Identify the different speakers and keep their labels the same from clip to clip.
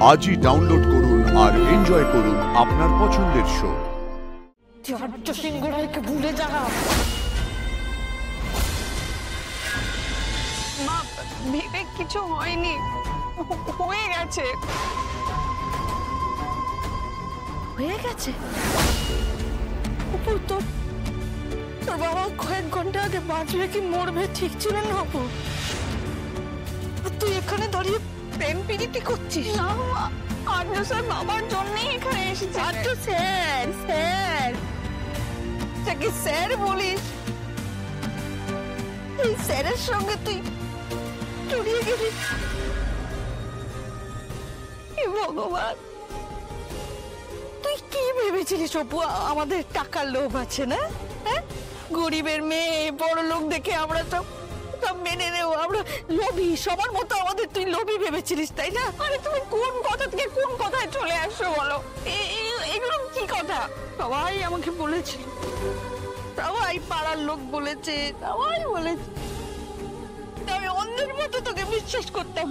Speaker 1: আজই ডাউনলোড করুন আর এনজয় করুন আপনার পছন্দের শো।
Speaker 2: ভুলে যা
Speaker 3: মা, ভেবে কিছু হয়নি, হয়ে গেছে।
Speaker 2: হয়ে গেছে? অপু, তোর বাবা কয়েক ঘন্টা আগে বাঁচবে কি মরবে ঠিক ছিল না অপু? তুই এখানে দাঁড়িয়ে প্রেম প্রীতি করছিস?
Speaker 3: না মা, আর্য স্যার বাবার জন্যই এখানে এসেছে।
Speaker 2: আর্য স্যার? স্যার তাকে স্যার বলিস? এই স্যারের সঙ্গে তুই জড়িয়ে গেলি? হে ভগবান, তুই কি ভেবেছিলিস অপু আমাদের টাকার লোভ আছে না? হ্যাঁ, গরিবের মেয়ে বড় লোক দেখে আমরা সব মেনে নেব, আমরা লোভী, সবার মতো আমাদের তুই লোভী ভেবেছিলিস, তাই না?
Speaker 3: আরে তুমি কোন কথা থেকে কোন কথায় চলে আসছো বলো? এগুলো কি কথা?
Speaker 2: সবাই আমাকে বলেছিল, সবাই পাড়ার লোক বলেছে, সবাই বলেছে, আমি অন্যের মতো তোকে বিশ্বাস করতাম।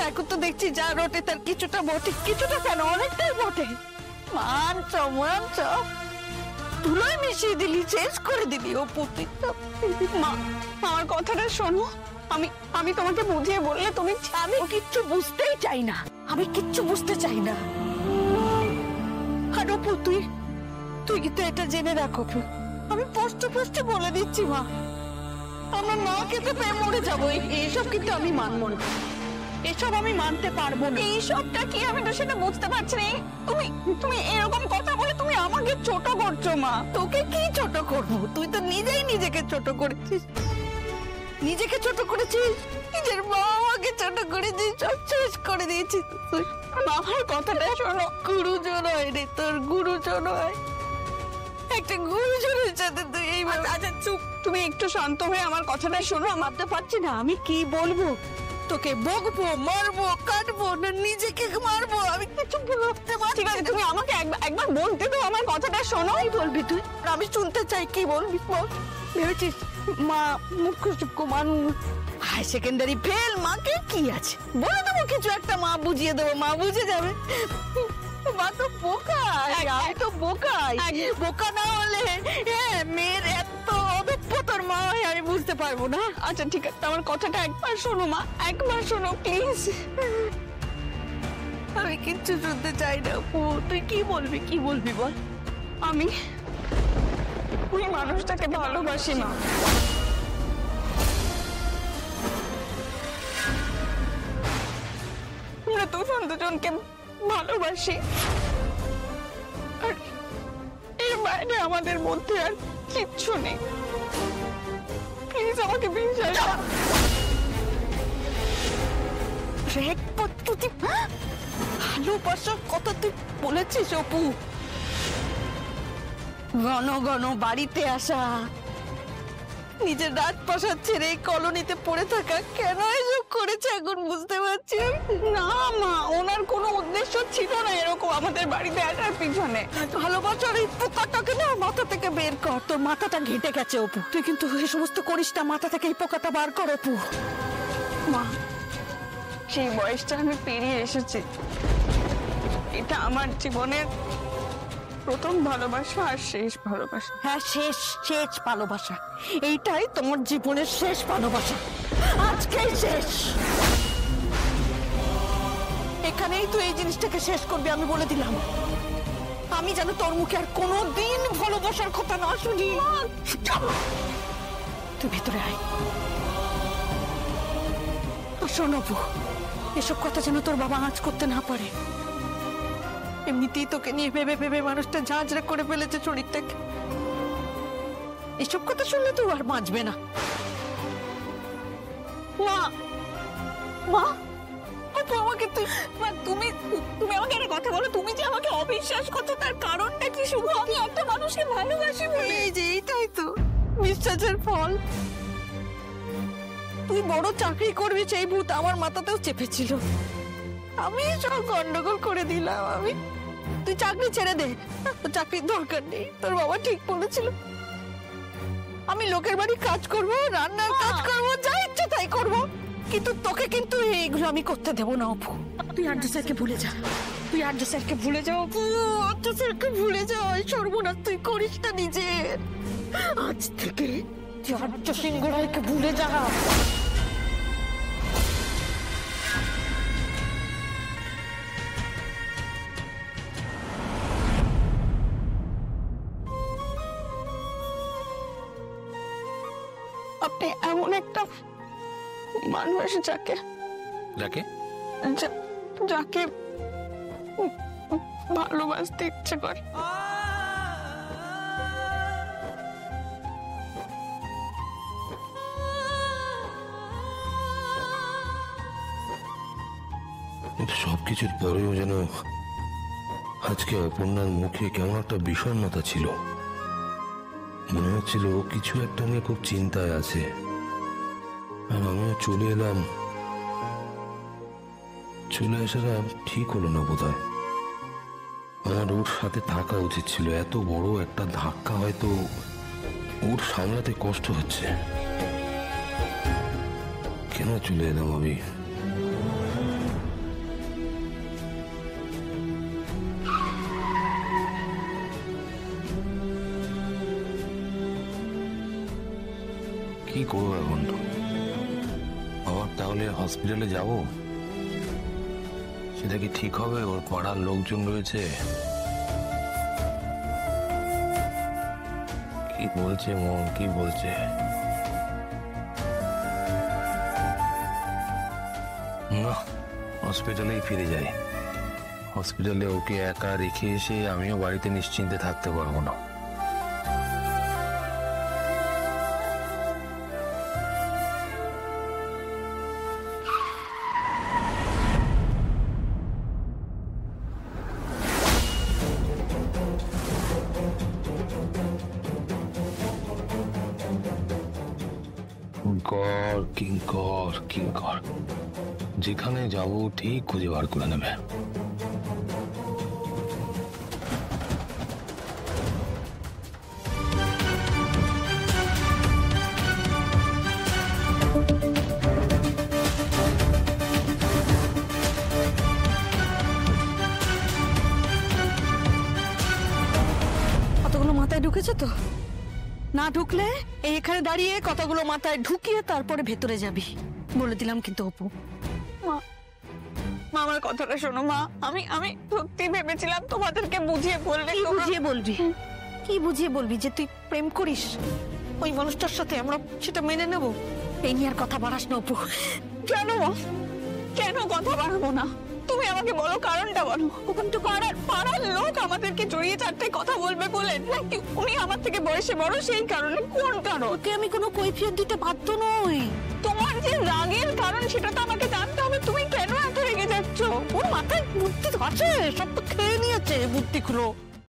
Speaker 2: এখন তো দেখছি যা রটে তার কিছুটা বটে, কিছুটা কেন অনেকটাই বটে। মানছ মানছ, তুলোয় মিশিয়ে দিলি, শেষ করে দিলি অপু।
Speaker 3: মা, আমার কথাটা শোনো। আমি তোমাকে বুঝিয়ে বললে তুমি।
Speaker 2: আমি কিচ্ছু বুঝতেই চাই না, আমি কিচ্ছু বুঝতে চাই না। আর অপু, তুই কিন্তু এটা জেনে রাখ অপু, আমি স্পষ্ট স্পষ্ট বলে দিচ্ছি মা, আমরা না খেতে পেয়ে মরে যাবো। এইসব কিন্তু আমি মানবো না, এসব আমি মানতে পারবো না।
Speaker 3: এইসবটা কি আমি তো সেটা বুঝতে পারছি না। তুমি এরকম কথা বলে তুমি আমাকে ছোট করছো মা।
Speaker 2: তোকে কি ছোট করবো? তুই তো নিজেই নিজেকে ছোট করেছিস, নিজেকে ছোট করেছিস, নিজের বাবাকে ছোট করেছিস, সব শেষ করে দিয়েছিস তুই।
Speaker 3: বাবার কথাটা শোনো।
Speaker 2: গুরুজন হয় রে, তোর গুরুজন হয়। একটা গুরুজনের সাথে তুই এই
Speaker 3: আচ্ছা চুপ, তুমি একটু শান্ত হয়ে আমার কথাটা শোনো।
Speaker 2: মারতে পারছি না, আমি কি বলবো? তোকে বকবো, মারবো, কাটবো না নিজেকে মারবো? আমি কিছু বলতে পারছি
Speaker 3: ঠিক আছে, তুমি আমাকে একবার বলতে দাও, আমার কথাটা শোনো।
Speaker 2: বলবি তুই? আমি শুনতে চাই, কি বলবি বল। ভেবেছিস মা মুখ্য সূক্ষ্ম মানুষ, হাই সেকেন্ডারি ফেল, মাকে কি আছে বলে দেবো কিছু একটা, মা বুঝিয়ে দেবো, মা বুঝে যাবে। মা তো বোকাই, আমি তো বোকাই। বোকা না হলে মেয়ের এত অদক্ষতার মা হয় আমি বুঝতে পারবো না?
Speaker 3: আচ্ছা ঠিক আছে, আমার কথাটা একবার শোনো মা, একবার শোনো প্লিজ।
Speaker 2: আমি কিচ্ছু শুনতে চাই না। তুই কি বলবি, কি বলবি বল।
Speaker 3: আমি ওই মানুষটাকে ভালোবাসি মা। আমরা দুজনকে ভালোবাসি, আর এর বাইরে আমাদের মধ্যে আর কিচ্ছু নেই। প্লিজ আমাকে বিশ্বাস করো।
Speaker 2: ভালোবাসার কথা তুই বলেছিস অপু? ঘন ঘন বাড়িতে আসা, নিজের রাজপ্রাসাদ ছেড়ে এই কলোনিতে পড়ে থাকা, কেন এসব করেছে এখন বুঝতে পারছি।
Speaker 3: না মা, ওনার কোনো উদ্দেশ্য ছিল না এরকম আমাদের বাড়িতে আসার পিছনে।
Speaker 2: ভালোবাসার এই পোকাটাকে না মাথা থেকে বের কর, তোর মাথাটা ঘেটে গেছে অপু। তুই কিন্তু এই সমস্ত করিস না, মাথা থেকে এই পোকাটা বার কর অপু।
Speaker 3: মা, সেই বয়সটা আমি পেরিয়ে এসেছি। এটা আমার জীবনের প্রথম ভালোবাসা আর শেষ ভালোবাসা।
Speaker 2: হ্যাঁ, শেষ শেষ ভালোবাসা। এইটাই তোমার জীবনের শেষ ভালোবাসা, আজকেই শেষ। এখানেই তুই এই জিনিসটাকে শেষ করবি, আমি বলে দিলাম। আমি যেন তোর মুখে আর কোনোদিন ভালোবাসার কথা না শুনি। তুই ভেতরে আয়। শোন অপু, এসব কথা যেন তোর বাবা আঁচ করতে না পারে। এমনিতেই তোকে নিয়ে ভেবে ভেবে মানুষটা ঝাঁঝরা করে ফেলেছে শরীরটাকে। এসব কথা শুনলে তুই আর বাঁচবে না।
Speaker 3: মা, মা, অপু আমাকে তুমি আমাকে একটা কথা বলো। তুমি যে আমাকে অবিশ্বাস করছো তার কারণটা কি? শুধু আমি একটা মানুষকে ভালোবাসি বলে?
Speaker 2: এই যে এইটাই তো বিশ্বাসের ফল। তুই বড় চাকরি করবি সেই ভূত আমার মাথাতেও চেপেছিল, আমি সব গন্ডগোল করে দিলাম। তুই চাকরি ছেড়ে দে, তোর চাকরির দরকার নেই, তোর বাবা ঠিক বলেছিল। আমি লোকের বাড়ি কাজ করব, রান্নার কাজ করব, যা ইচ্ছে তাই করব, কিন্তু তোকে কিন্তু এইগুলো আমি করতে দেবো না অপু। তুই আর্য স্যারকে ভুলে যা, তুই আর্য স্যারকে ভুলে যাও অপু, আর্য স্যারকে ভুলে যাও। এই সর্বনাশ তুই করিস না নিজে। আজ থেকে তুই আর্য সিংহ রায়কে ভুলে যা। আপনি এমন একটা মানুষ যাকে
Speaker 4: যাকে
Speaker 2: যাকে ভালোবাসতে ইচ্ছে করে।
Speaker 4: কিন্তু সবকিছুর পরেও যেন আজকে অপর্ণার মুখে কেমন একটা বিষণ্ণতা ছিল। মনে হচ্ছিল ও কিছু একটা নিয়ে খুব চিন্তায় আছে। আর আমিও চলে এলাম। চলে আসাটা ঠিক হলো না বোধহয়। আমার ওর সাথে থাকা উচিত ছিল। এত বড় একটা ধাক্কা হয়তো ওর সামলাতে কষ্ট হচ্ছে। কেন চলে এলাম আমি? কি করবো এখন? আবার তাহলে হসপিটালে যাব? সেটা কি ঠিক হবে? ওর পাড়ার লোকজন রয়েছে। কি বলছে মন, কি বলছে? না, হসপিটালেই ফিরে যাই। হসপিটালে ওকে একা রেখে এসে আমিও বাড়িতে নিশ্চিন্তে থাকতে পারবো না। কিঙ্কর কিঙ্কর কিঙ্কর, যেখানে যাব ঠিক খুঁজে বার করে নেবে।
Speaker 2: কতগুলো মাথায় ঢুকেছে তো? না ঢুকলে এখানে দাঁড়িয়ে কতগুলো মাথায় ঢুকিয়ে তারপরে ভেতরে যাবি, বলে দিলাম কিন্তু অপু।
Speaker 3: মা, আমার কথাটা শোনো মা। আমি সত্যি ভেবেছিলাম তোমাদেরকে বুঝিয়ে বললে
Speaker 2: কি বুঝিয়ে বলবি? কি বুঝিয়ে বলবি? যে তুই প্রেম করিস ওই মানুষটার সাথে, আমরা সেটা মেনে নেব? এই নিয়ে আর কথা বাড়াস না অপু।
Speaker 3: কেন মা? কেন কথা বাড়বো না? তুমি আমাকে বলো, কারণটা বলো। ওখান তো পাড়ার লোক আমাদেরকে জড়িয়ে চারটে কথা বলবে বলে, নাকি উনি আমার থেকে বয়সে বড় সেই কারণে? কোন কারণ?
Speaker 2: ওকে আমি কোনো কৈফিয়ত দিতে বাধ্য নই।
Speaker 3: তোমার যে রাগের কারণ সেটা তো আমাকে জানতে হবে। তুমি কেন এত রেগে যাচ্ছ?
Speaker 2: ওর মাথায় বুদ্ধি আছে, সব তো খেয়ে নিয়েছে বুদ্ধিগুলো।